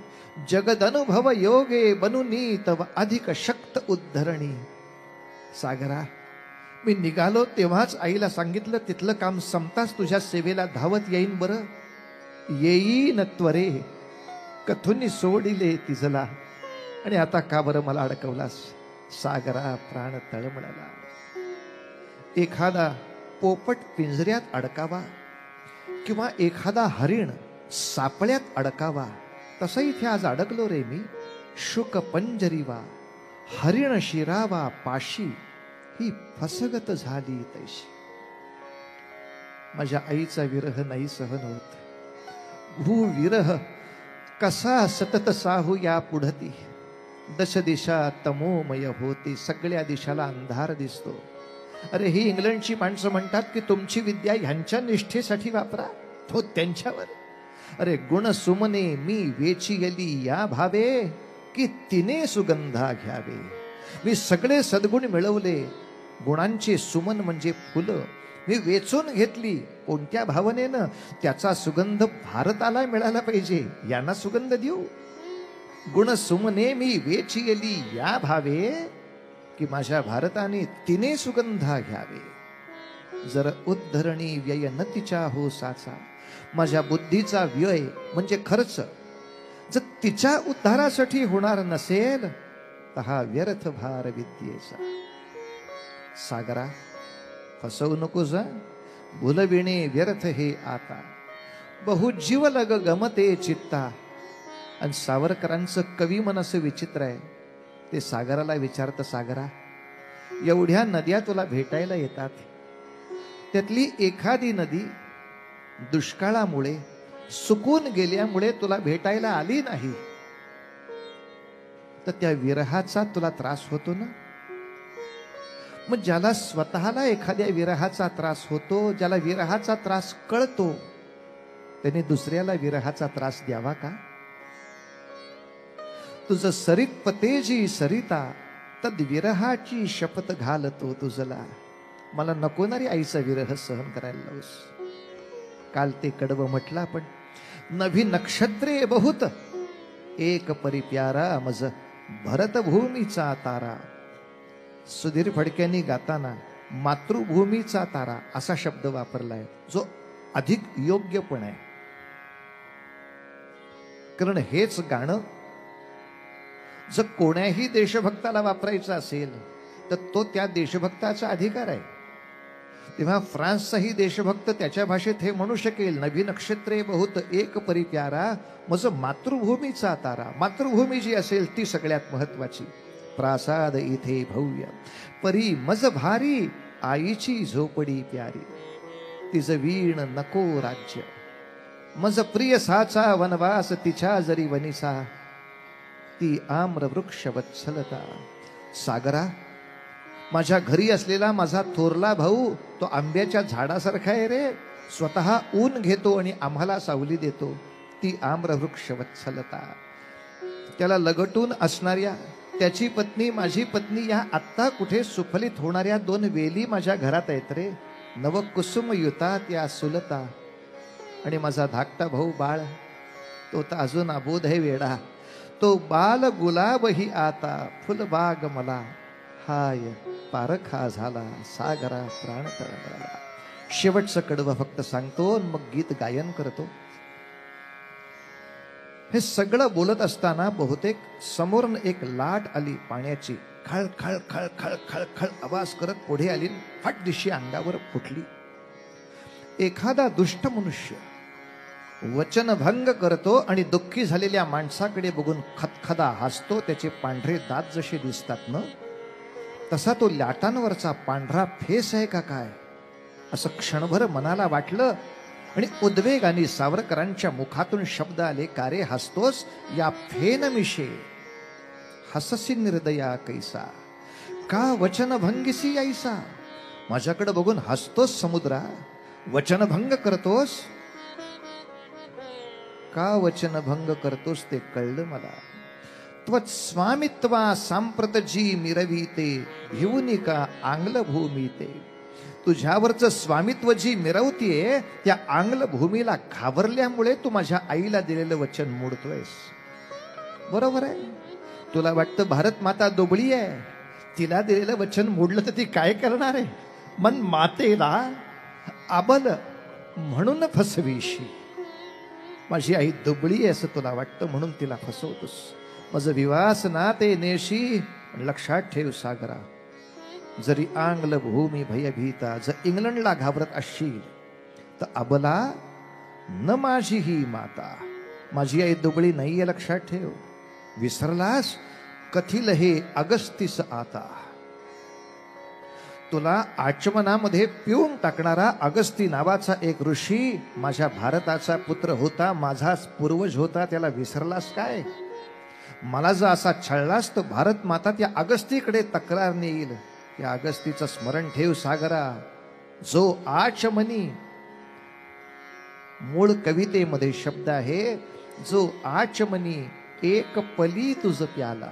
जगदनुभव योगे बनुनी तव अधिक शक्त उद्धरणी. सागरा, मी निघालो तेव्हाच आईला सांगितलं, तिथलं काम संपताच तुझ्या सेवेला धावत येईन. बरं येईन त्वरे, कथुनी सोडिले तिजला. आणि आता का बरं मला अडकवलास? सागरा, प्राण तळमळला. एखादा पोपट पिंजऱ्यात अडकावा किंवा एखादा हरिण सापळ्यात अडकावा, तसं इथे आज अडकलो रे मी. शुक पंजरीवा हरिण शिरावा पाशी, ही फसगत झाली तैशी. माझ्या आईचा विरह नाही सहन होत. भूविरह कसा सतत साहू या पुढती, दश दिशा तमोमय होती, सगळ्या दिशाला अंधार दिसतो. अरे ही इंग्लंडची माणसं म्हणतात की तुमची विद्या ह्यांच्या निष्ठेसाठी वापरा, तो त्यांच्यावर. अरे गुण सुमने मी वेचियली या भावे, की तिने सुगंधा घ्यावे. मी सगळे सद्गुण मिळवले, गुणांचे सुमन म्हणजे फुलं मी वेचून घेतली. कोणत्या भावनेनं? त्याचा सुगंध भारताला मिळाला पाहिजे, यांना सुगंध देऊ. गुण सुमने मी वेचियली या भावे, की माझ्या भारताने तिने सुगंधा घ्यावे. जर उद्धरणी व्यय न तिच्या हो साचा, माझ्या बुद्धीचा व्यय म्हणजे खर्च जर तिच्या उद्धारासाठी होणार नसेल तर हा व्यर्थ भार विद्येचा. सागरा, फसवू नकोस, भुलविणे व्यर्थ हे आता, बहुजीव लग गमते चित्ता. आणि सावरकरांचं कवी मन असं विचित्र आहे. ते सागराला विचारतं, सागरा, एवढ्या नद्या तुला भेटायला येतात, त्यातली एखादी नदी दुष्काळामुळे सुकून गेल्यामुळे तुला भेटायला आली नाही, तर त्या विरहाचा तुला त्रास होतो ना? मग ज्याला स्वतःला एखाद्या विरहाचा त्रास होतो, ज्याला विरहाचा त्रास कळतो, त्याने दुसऱ्याला विरहाचा त्रास द्यावा का? तुझ सरित पतेजी सरिता, तद विरहाची शपथ घालतो तुझला. मला नको ना रे आईचा विरह सहन करायला लावूस. काल ते कडवं म्हटलं आपण, नभी नक्षत्रे बहुत, एक परिप्यारा मज भरतभूमीचा तारा. सुधीर फडक्यांनी गाताना मातृभूमीचा तारा असा शब्द वापरलाय, जो अधिक योग्य पण आहे. कारण हेच गाणं जर कोण्याही देशभक्ताला वापरायचं असेल तर तो त्या देशभक्ताचा अधिकार आहे. तेव्हा फ्रान्सचाही देशभक्त त्याच्या भाषेत हे म्हणू शकेल, नभी नक्षत्रे बहुत एक परिप्यारा मज मातृभूमीचा तारा. मातृभूमी जी असेल ती सगळ्यात महत्वाची. प्रासाद इथे भव्य परी मज भारी, आईची झोपडी प्यारी. तिज वीण नको राज्य, मज प्रिय साचा वनवास तिच्या जरी वनिसा. ती आम्र वृक्ष वत्सलता. सागरा, माझ्या घरी असलेला माझा थोरला भाऊ तो आंब्याच्या झाडासारखा आहे रे. स्वतः ऊन घेतो आणि आम्हाला सावली देतो. ती आम्र वृक्ष वत्सलता. त्याला लगटून असणाऱ्या त्याची पत्नी माझी पत्नी या आत्ता कुठे सुफलित होणाऱ्या दोन वेली माझ्या घरात आहेत रे. नव कुसुम युता त्या सुलता. आणि माझा धाकटा भाऊ बाळ तो तर अजून अबोध आहे वेडा. तो बाल गुलाब ही आता फुलबाग मला. हाय पारखा झाला सागरा प्राण तळमळला. शेवटचं कडवं फक्त सांगतो मग गीत गायन करतो. हे सगळं बोलत असताना बहुतेक समोरून एक लाट आली पाण्याची. खळ खळ खळ खळ खळ खळ आवाज करत पुढे आली. फट दिशी अंगावर फुटली. एखादा दुष्ट मनुष्य वचनभंग करतो आणि दुःखी झालेल्या माणसाकडे बघून खदखदा हसतो. त्याचे पांढरे दात जसे दिसतात ना तसा तो लाटांवरचा पांढरा फेस आहे का काय असं क्षणभर मनाला वाटलं. आणि उद्वेगाने सावरकरांच्या मुखातून शब्द आले. का रे हसतोस या फेन मिशे हससी निर्दया कैसा. का वचनभंगिसी ऐसा. माझ्याकडे बघून हसतोस समुद्रा. वचनभंग करतोस. का वचनभंग करतोस ते कळलं मला. त्वत् स्वामित्वा सांप्रत जी मिरविते भिवून का आंग्ल भूमी ते. तुझ्यावरचं स्वामित्व जी मिरवतीये त्या आंग्ल भूमीला घाबरल्यामुळे तू माझ्या आईला दिलेलं वचन मोडतोयस. बरोबर आहे. तुला वाटतं भारत माता दुबळी आहे. तिला दिलेलं वचन मोडलं तर ती काय करणार आहे. मन मातेला आबल म्हणून फसवीशी. माझी आई दुबळी आहे असं तुला वाटतं म्हणून तिला फसवतोस. माझं विवास ना ते नेशी. लक्षात ठेव सागरा जरी आंग्ल भूमी भयभीता. जर इंग्लंडला घाबरत असशील तर अबला न माझी ही माता. माझी आई दुबळी नाहीये लक्षात ठेव. विसरलास कथिल हे अगस्तीस आता. तुला आचमनामध्ये पिऊन टाकणारा अगस्ती नावाचा एक ऋषी माझ्या भारताचा पुत्र होता. माझाच पूर्वज होता. त्याला विसरलास काय. मला जर असा छळलास तर भारत माता त्या अगस्तीकडे तक्रार नेईल. या अगस्तीचं स्मरण ठेव सागरा. जो आचमनी मूळ कवितेमध्ये शब्द आहे. जो आचमनी एक पली तुझ प्याला.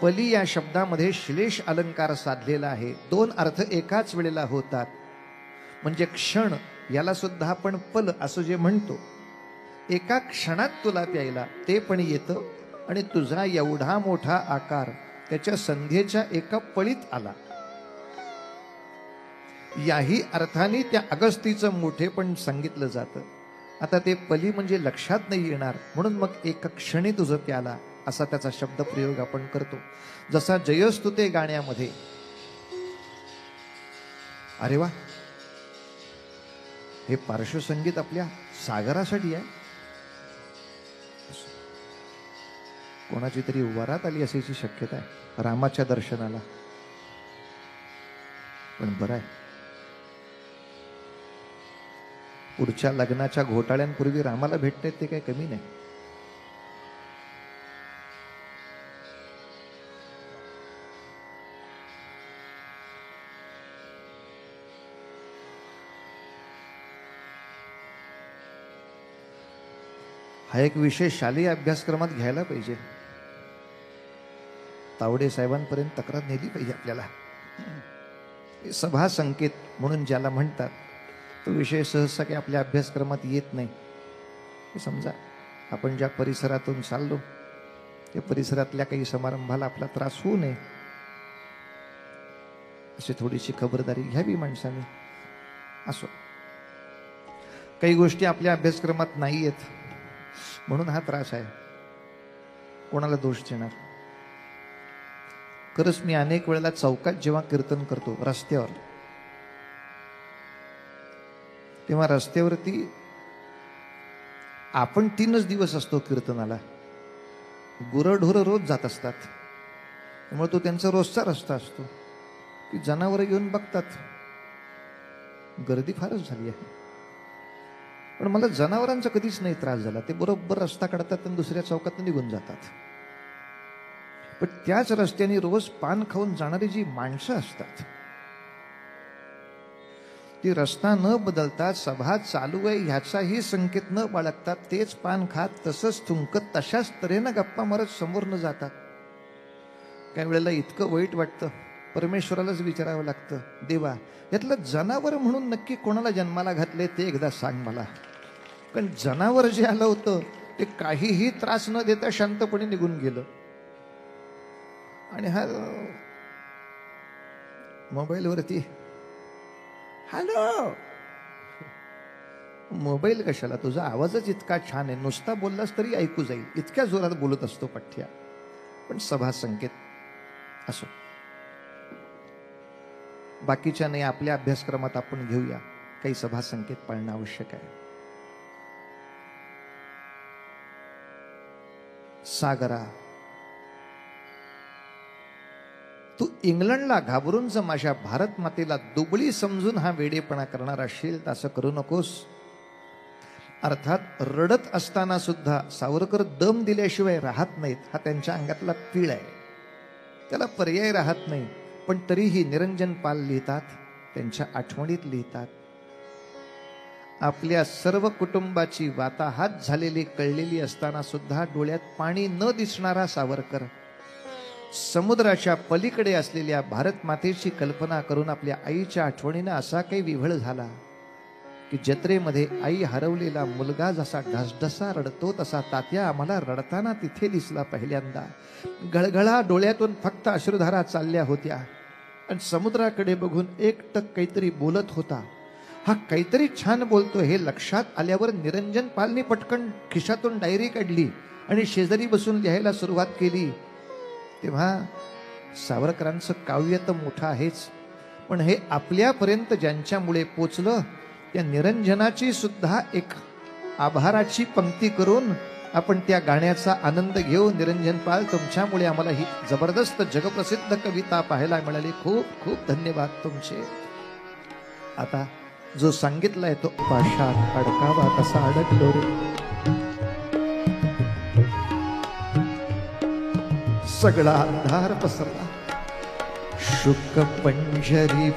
पली या शब्दामध्ये श्लेष अलंकार साधलेला आहे. दोन अर्थ एकाच वेळेला होतात. म्हणजे क्षण याला सुद्धा आपण पल असं जे म्हणतो. एका क्षणात तुला प्यायला ते पण येतं. आणि तुझा एवढा मोठा आकार त्याच्या संध्येच्या एका पळीत आला. याही अर्थाने त्या अगस्तीचं मोठेपण सांगितलं जातं. आता ते पली म्हणजे लक्षात नाही येणार म्हणून मग एका क्षणी तुझं प्याला असा त्याचा शब्दप्रयोग आपण करतो. जसा जयस्तुते गाण्यामध्ये. अरे वा हे पार्श्वसंगीत आपल्या सागरासाठी आहे. कोणाची तरी वरात आली असायची शक्यता आहे रामाच्या दर्शनाला. पण बरं आहे पुढच्या लग्नाच्या घोटाळ्यांपूर्वी रामाला भेटते ते काही कमी नाही. हा एक विषय शालेय अभ्यासक्रमात घ्यायला पाहिजे. तावडे साहेबांपर्यंत तक्रार नेली पाहिजे आपल्याला. सभा संकेत म्हणून ज्याला म्हणतात तो विषय सहसा काही आपल्या अभ्यासक्रमात येत नाही. समजा आपण ज्या परिसरातून चाललो त्या परिसरातल्या काही समारंभाला आपला त्रास होऊ नये अशी थोडीशी खबरदारी घ्यावी माणसाने. असो काही गोष्टी आपल्या अभ्यासक्रमात नाही आहेत म्हणून हा त्रास आहे. कोणाला दोष देणार. खरंच मी अनेक वेळेला चौकात जेव्हा कीर्तन करतो रस्त्यावर तेव्हा रस्त्यावरती आपण 3च दिवस असतो कीर्तनाला. गुरंढोरं रोज जात असतात त्यामुळे तो त्यांचा रोजचा रस्ता असतो. ती जनावरं येऊन बघतात गर्दी फारच झाली आहे. पण मला जनावरांचा कधीच नाही त्रास झाला. ते बरोबर रस्ता काढतात आणि दुसऱ्या चौकात निघून जातात. पण त्याच रस्त्याने रोज पान खाऊन जाणारी जी माणसं असतात ती रस्ता न बदलता सभा चालू आहे ह्याचाही संकेत न बाळगतात, तेच पान खात तसंच थुंकत तशाच तऱ्हेनं गप्पा मारत समोर न जातात. काही वेळेला इतकं वाईट वाटतं, परमेश्वरालाच विचारावं लागतं, देवा यातलं जनावर म्हणून नक्की कोणाला जन्माला घातले ते एकदा सांग मला. कारण जनावर जे आलं होतं ते काहीही त्रास न देता शांतपणे निघून गेलं. आणि हा मोबाईलवरती हॅलो, मोबाईल कशाला, तुझा आवाजच इतका छान आहे, नुसता बोललास तरी ऐकू जाईल, इतक्या जोरात बोलत असतो पठ्ठ्या. पण सभा संकेत असो, बाकीच्या नाही, आपल्या अभ्यासक्रमात आपण घेऊया, काही सभा संकेत पाळणं आवश्यक आहे. सागरा, तू इंग्लंडला घाबरून जर माझ्या भारत मातेला दुबळी समजून हा वेडेपणा करणार असशील तर असं करू नकोस. अर्थात रडत असताना सुद्धा सावरकर दम दिल्याशिवाय राहत नाहीत, हा त्यांच्या अंगातला पीळ आहे, त्याला पर्याय राहत नाही. पण तरीही निरंजन पाल लिहितात, त्यांच्या आठवणीत लिहितात, आपल्या सर्व कुटुंबाची वाताहात झालेली कळलेली असताना सुद्धा डोळ्यात पाणी न दिसणारा सावरकर समुद्राच्या पलीकडे असलेल्या भारत मातेची कल्पना करून आपल्या आईच्या आठवणीनं असा काही विव्हळ झाला की जत्रेमध्ये आई हरवलेला मुलगा जसा ढसढसा रडतो तसा तात्या आम्हाला रडताना तिथे दिसला पहिल्यांदा. गळगळा डोळ्यातून फक्त अश्रुधारा चालल्या होत्या आणि समुद्राकडे बघून एकटक काहीतरी बोलत होता. हा काहीतरी छान बोलतो हे लक्षात आल्यावर निरंजन पालनी पटकन खिशातून डायरी काढली आणि शेजारी बसून लिहायला सुरुवात केली. तेव्हा सावरकरांचं काव्य तर मोठं आहेच, पण हे आपल्यापर्यंत ज्यांच्यामुळे पोचलं त्या निरंजनाची सुद्धा एक आभाराची पंक्ती करून आपण त्या गाण्याचा आनंद घेऊ. निरंजन पाल, तुमच्यामुळे आम्हाला ही जबरदस्त जगप्रसिद्ध कविता पाहायला मिळाली, खूप खूप धन्यवाद तुमचे. आता जो सांगितलाय तो पाशात अडकावा तसा अडकलो रे, सगळा अंधार पसरला, शुक पंजरी